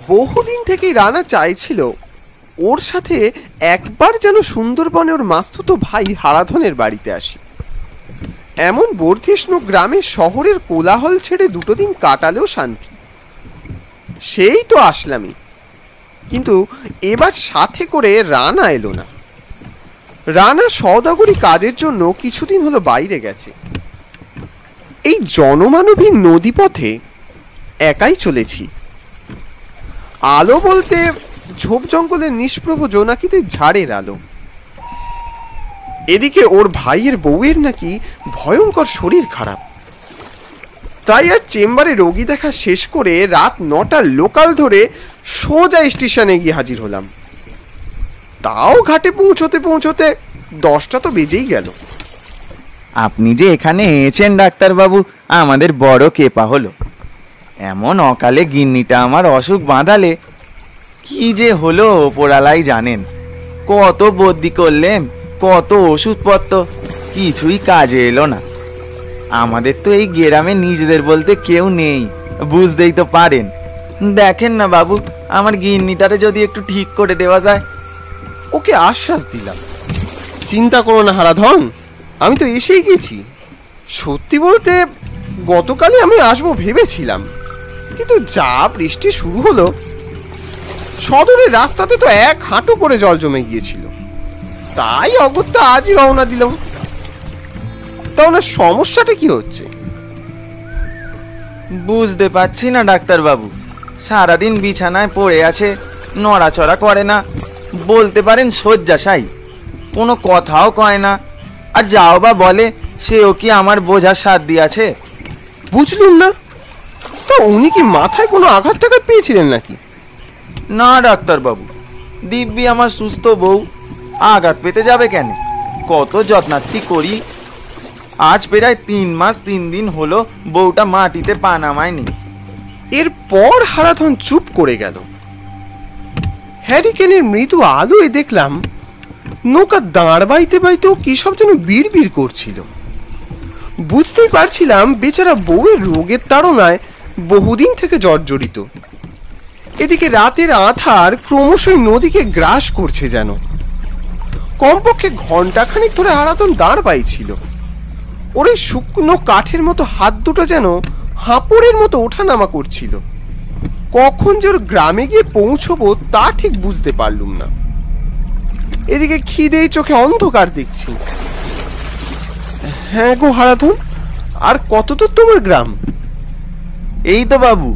বহুদিন থেকেই রানা চাইছিল ওর সাথে একবার যেন সুন্দরবনে ওর মাস্তুতো ভাই হারাধনের বাড়িতে আসি। এমন বর্ধিষ্ণু গ্রামে শহরের কোলাহল ছেড়ে দুটো দিন কাটালেও শান্তি। সেই তো আসলামই, কিন্তু এবার সাথে করে রানা এলো না। রানা সওদাগরি কাজের জন্য কিছুদিন হলো বাইরে গেছে। এই জনমানবী নদীপথে একাই চলেছি। আলো বলতে ঝোপ জঙ্গলের নিষ্প্রভ জোনাকিতে ঝাড়ের আলো। এদিকে ওর ভাইয়ের বউয়ের নাকি ভয়ঙ্কর শরীর খারাপ, তাই আর চেম্বারে রোগী দেখা শেষ করে রাত 9টার লোকাল ধরে সোজা স্টেশনে গিয়ে হাজির হলাম। তাও ঘাটে পৌঁছতে পৌঁছতে 10টা তো বেজেই গেল। আপনি যে এখানে এসেছেন ডাক্তারবাবু, আমাদের বড় কেপা হলো। এমন অকালে গিন্নিটা আমার অসুখ বাঁধালে কি যে হলো ওপরালাই জানেন। কত বদ্যি করলেন, কত ওষুধপত্র, কিছুই কাজে এলো না। আমাদের তো এই গ্রামে নিজেদের বলতে কেউ নেই, বুঝতেই তো পারেন। দেখেন না বাবু, আমার গিন্নিটারে যদি একটু ঠিক করে দেওয়া যায়। ওকে আশ্বাস দিলাম, চিন্তা করো না হারাধন, আমি তো এসেই গেছি। সত্যি বলতে গতকালই আমি আসবো ভেবেছিলাম, কিন্তু যা বৃষ্টি শুরু হলো, সদরের রাস্তাতে তো 1 হাঁটু করে জল জমে গিয়েছিল। তাই অগত্যা আজই রওনা দিলাম। তা ওনার সমস্যাটা কি হচ্ছে? বুঝতে পারছি না ডাক্তারবাবু। সারাদিন বিছানায় পড়ে আছে, নড়াচড়া করে না, বলতে পারেন শয্যাশায়ী, কোনো কথাও কয় না। আর যাও বা বলে, সেও কি আমার বোঝার সাথ দিয়েছে? বুঝলুম না। তা উনি কি মাথায় কোনো আঘাত টাঘাত পেয়েছিলেন নাকি? না ডাক্তারবাবু, দিব্যি আমার সুস্থ বউ, আঘাত পেতে যাবে কেন? কত যত্নার্থী করি। আজ প্রায় 3 মাস 3 দিন হলো বউটা মাটিতে পা নামায়নি। এরপর হারাধন চুপ করে গেল। হ্যারিকেনের মৃদু আলোয় দেখলাম নৌকা দাঁড় বাইতে বাইতেও কি সব যেন বিড়বিড় করছিল। বুঝতেই পারছিলাম বেচারা বউয়ের রোগের তাড়নায় বহুদিন থেকে জর্জরিত। এদিকে রাতের আঁধার ক্রমশই নদীকে গ্রাস করছে যেন। কমপক্ষে ঘন্টাখানিক ধরে হারাধন দাঁড় বাইছিল। ওর এই শুকনো কাঠের মতো হাত দুটো যেন হাঁপড়ের মতো ওঠানামা করছিল। কখন যে ওর গ্রামে গিয়ে পৌঁছবো তা ঠিক বুঝতে পারলুম না। এদিকে খিদেই চোখে অন্ধকার দেখছি। হ্যাঁ গো হারাধন, আর কত দূর তোমার গ্রাম? এই তো বাবু,